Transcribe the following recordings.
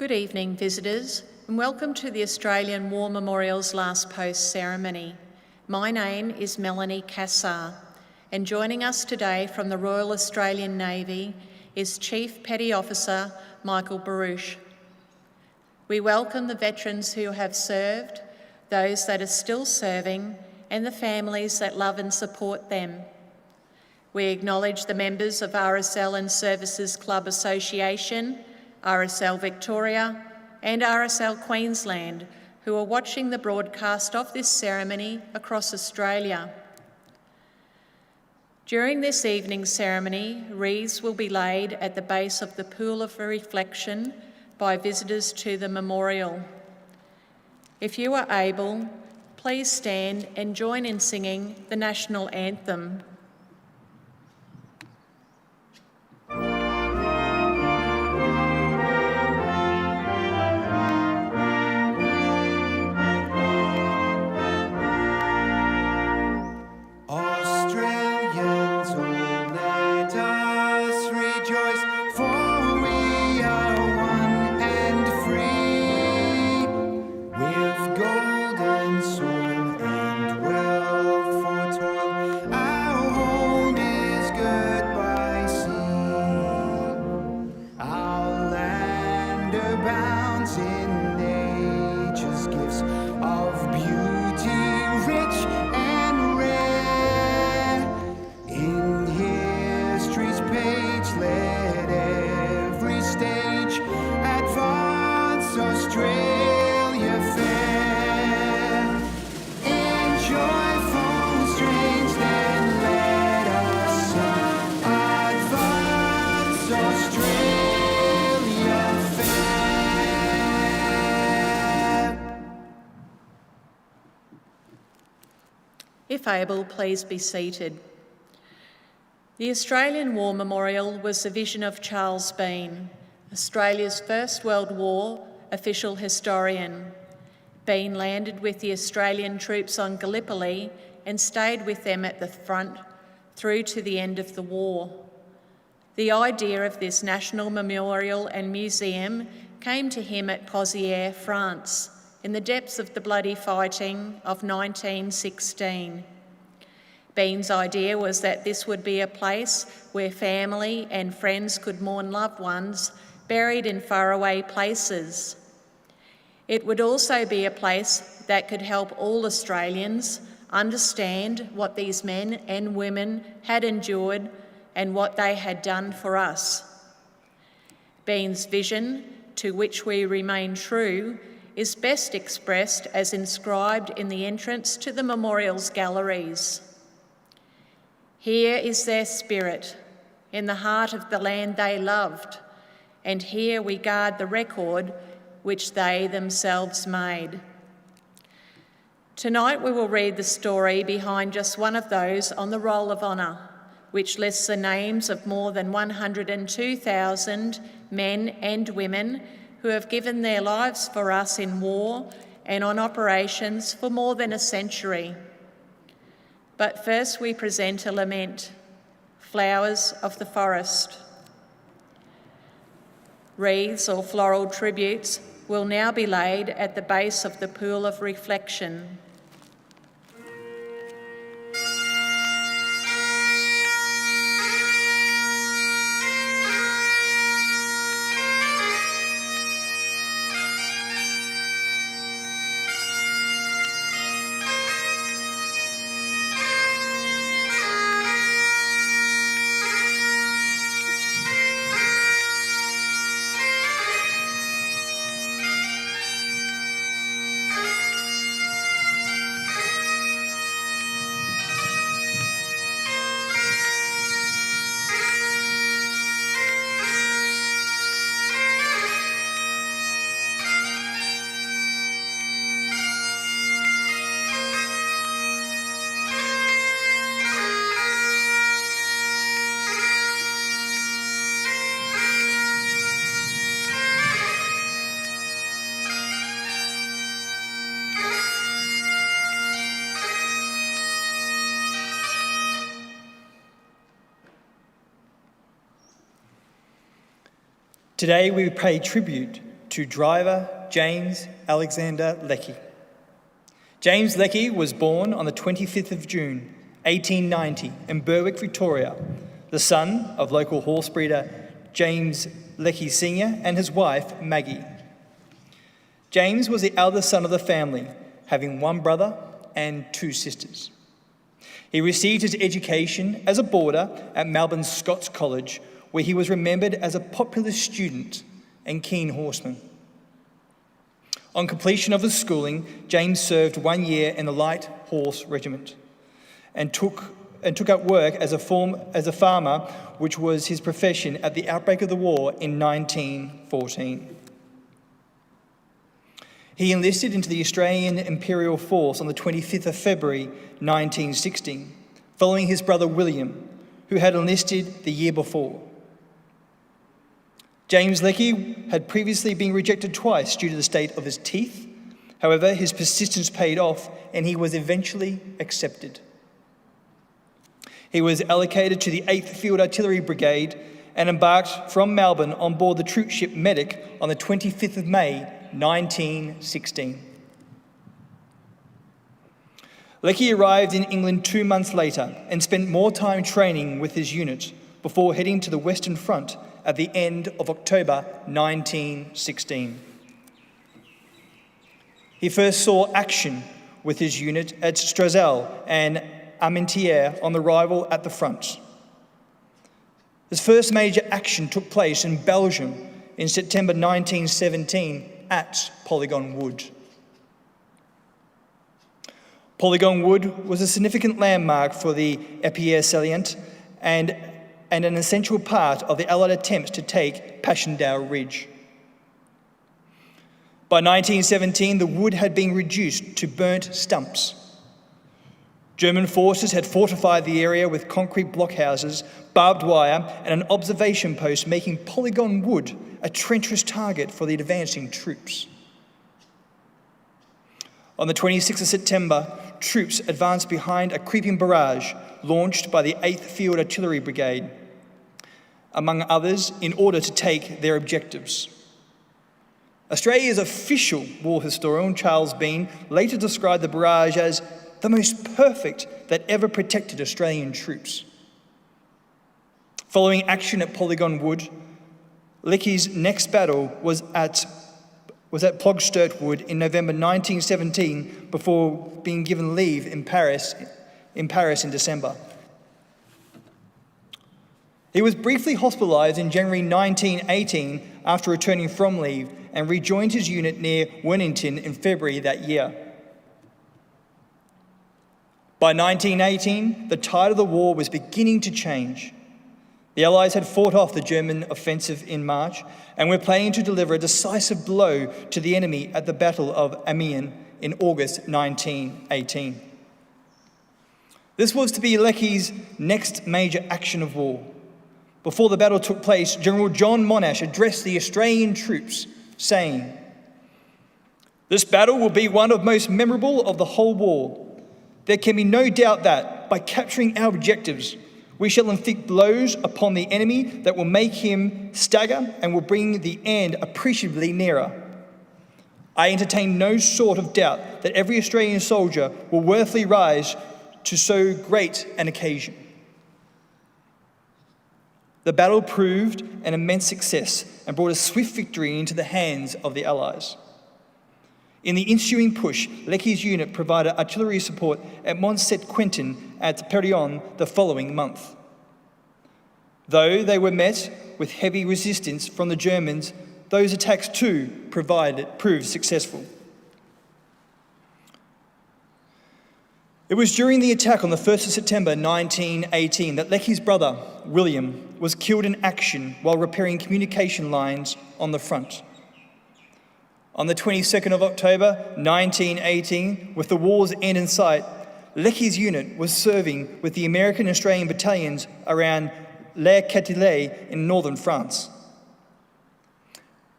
Good evening, visitors, and welcome to the Australian War Memorial's Last Post ceremony. My name is Melanie Cassar, and joining us today from the Royal Australian Navy is Chief Petty Officer Michael Baruch. We welcome the veterans who have served, those that are still serving, and the families that love and support them. We acknowledge the members of RSL and Services Clubs Association, RSL Victoria and RSL Queensland, who are watching the broadcast of this ceremony across Australia. During this evening's ceremony, wreaths will be laid at the base of the pool of reflection by visitors to the memorial. If you are able, please stand and join in singing the national anthem. If able, please be seated. The Australian War Memorial was the vision of Charles Bean, Australia's First World War official historian. Bean landed with the Australian troops on Gallipoli and stayed with them at the front through to the end of the war. The idea of this national memorial and museum came to him at Pozières, France, in the depths of the bloody fighting of 1916. Bean's idea was that this would be a place where family and friends could mourn loved ones buried in faraway places. It would also be a place that could help all Australians understand what these men and women had endured and what they had done for us. Bean's vision, to which we remain true, is best expressed as inscribed in the entrance to the memorial's galleries. Here is their spirit, in the heart of the land they loved, and here we guard the record which they themselves made. Tonight we will read the story behind just one of those on the Roll of Honour, which lists the names of more than 102,000 men and women who have given their lives for us in war and on operations for more than a century. But first we present a lament, Flowers of the Forest. Wreaths or floral tributes will now be laid at the base of the pool of reflection. Today we pay tribute to driver James Alexander Leckie. James Leckie was born on the 25th of June, 1890 in Berwick, Victoria, the son of local horse breeder James Leckie Sr. and his wife, Maggie. James was the eldest son of the family, having one brother and two sisters. He received his education as a boarder at Melbourne's Scots College, where he was remembered as a popular student and keen horseman. On completion of his schooling, James served 1 year in the Light Horse Regiment and took up work as a farmer, which was his profession at the outbreak of the war in 1914. He enlisted into the Australian Imperial Force on the 25th of February 1916, following his brother William, who had enlisted the year before. James Leckie had previously been rejected twice due to the state of his teeth. However, his persistence paid off and he was eventually accepted. He was allocated to the 8th Field Artillery Brigade and embarked from Melbourne on board the troop ship Medic on the 25th of May 1916. Leckie arrived in England 2 months later and spent more time training with his unit before heading to the Western Front at the end of October 1916. He first saw action with his unit at Strazel and Armentières on the arrival at the front. His first major action took place in Belgium in September 1917 at Polygon Wood. Polygon Wood was a significant landmark for the Epierre salient and an essential part of the Allied attempts to take Passchendaele Ridge. By 1917, the wood had been reduced to burnt stumps. German forces had fortified the area with concrete blockhouses, barbed wire, and an observation post, making Polygon Wood a treacherous target for the advancing troops. On the 26th of September, troops advanced behind a creeping barrage launched by the 8th Field Artillery Brigade, among others, in order to take their objectives. Australia's official war historian, Charles Bean, later described the barrage as the most perfect that ever protected Australian troops. Following action at Polygon Wood, Leckie's next battle was at Ploegstert Wood in November 1917 before being given leave in Paris in December. He was briefly hospitalised in January 1918 after returning from leave and rejoined his unit near Wennington in February that year. By 1918, the tide of the war was beginning to change. The Allies had fought off the German offensive in March and were planning to deliver a decisive blow to the enemy at the Battle of Amiens in August 1918. This was to be Leckie's next major action of war. Before the battle took place, General John Monash addressed the Australian troops, saying, "This battle will be one of the most memorable of the whole war. There can be no doubt that, by capturing our objectives, we shall inflict blows upon the enemy that will make him stagger and will bring the end appreciably nearer. I entertain no sort of doubt that every Australian soldier will worthily rise to so great an occasion." The battle proved an immense success and brought a swift victory into the hands of the Allies. In the ensuing push, Leckie's unit provided artillery support at Mont Saint-Quentin at Perignon the following month. Though they were met with heavy resistance from the Germans, those attacks too proved successful. It was during the attack on the 1st of September 1918 that Leckie's brother, William, was killed in action while repairing communication lines on the front. On the 22nd of October 1918, with the war's end in sight, Leckie's unit was serving with the American and Australian battalions around Les Quetilles in northern France.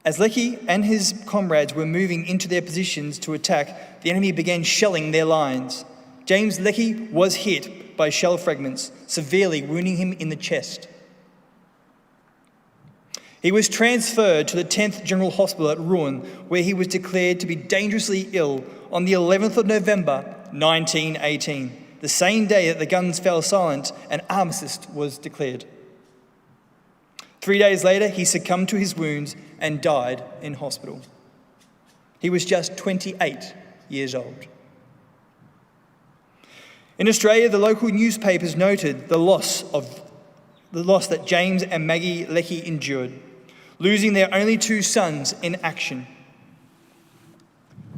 As Leckie and his comrades were moving into their positions to attack, the enemy began shelling their lines. James Leckie was hit by shell fragments, severely wounding him in the chest. He was transferred to the 10th General Hospital at Rouen, where he was declared to be dangerously ill on the 11th of November 1918, the same day that the guns fell silent and armistice was declared. 3 days later, he succumbed to his wounds and died in hospital. He was just 28 years old. In Australia, the local newspapers noted the loss that James and Maggie Leckie endured, losing their only 2 sons in action.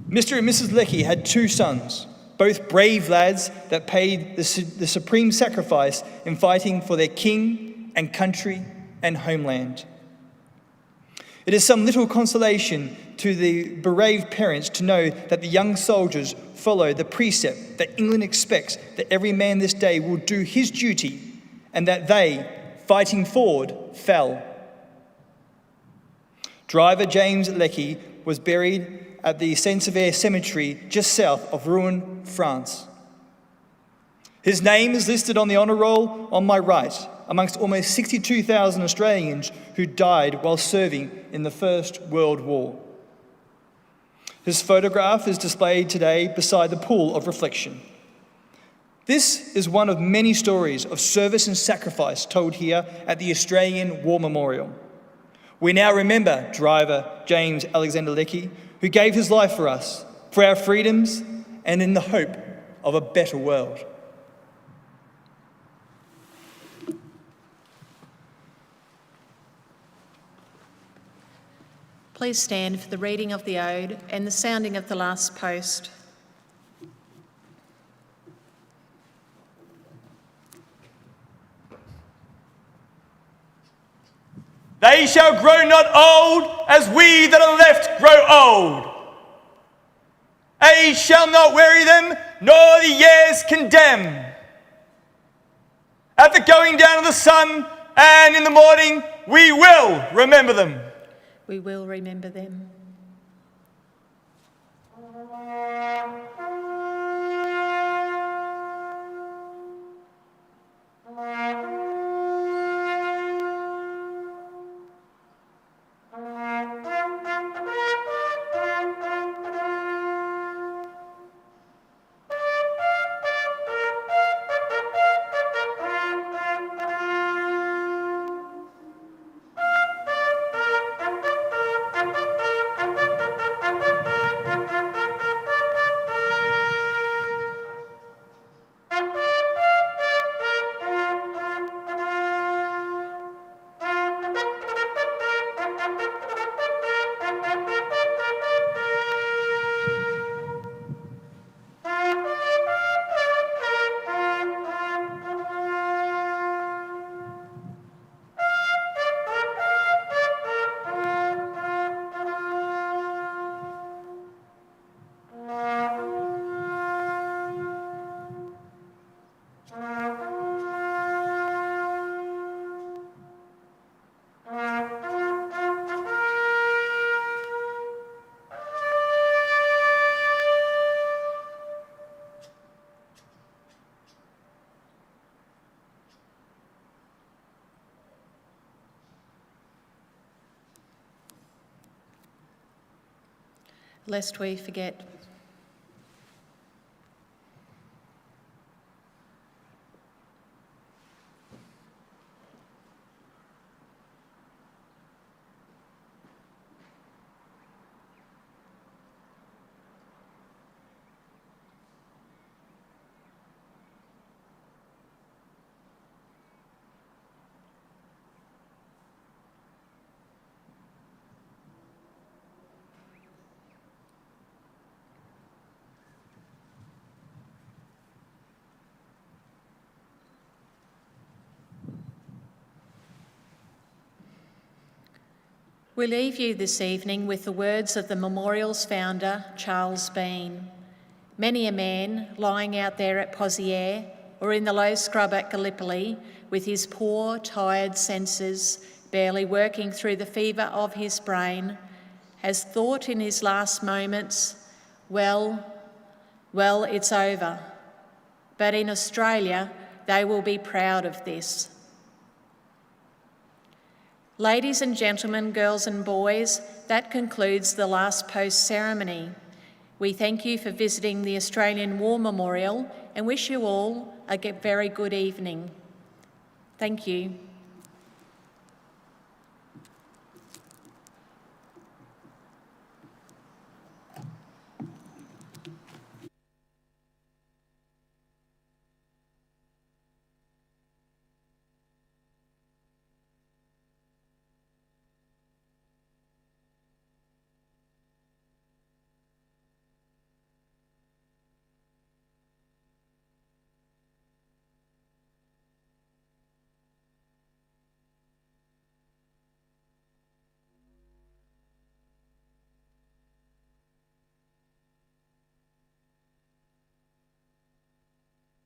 Mr. and Mrs. Leckie had 2 sons, both brave lads that paid the supreme sacrifice in fighting for their king and country and homeland. It is some little consolation to the bereaved parents to know that the young soldiers follow the precept that England expects that every man this day will do his duty, and that they, fighting forward, fell. Driver James Leckie was buried at the Saint-Sever Cemetery just south of Rouen, France. His name is listed on the honour roll on my right, amongst almost 62,000 Australians who died while serving in the First World War. His photograph is displayed today beside the pool of reflection. This is one of many stories of service and sacrifice told here at the Australian War Memorial. We now remember driver James Alexander Leckie, who gave his life for us, for our freedoms, and in the hope of a better world. Please stand for the reading of the Ode and the sounding of the last post. They shall grow not old as we that are left grow old. Age shall not weary them, nor the years condemn. At the going down of the sun and in the morning, we will remember them. We will remember them. Lest we forget. We leave you this evening with the words of the memorial's founder, Charles Bean. Many a man lying out there at Pozières or in the low scrub at Gallipoli with his poor, tired senses barely working through the fever of his brain has thought in his last moments, well, it's over. But in Australia, they will be proud of this. Ladies and gentlemen, girls and boys, that concludes the last post ceremony. We thank you for visiting the Australian War Memorial and wish you all a very good evening. Thank you.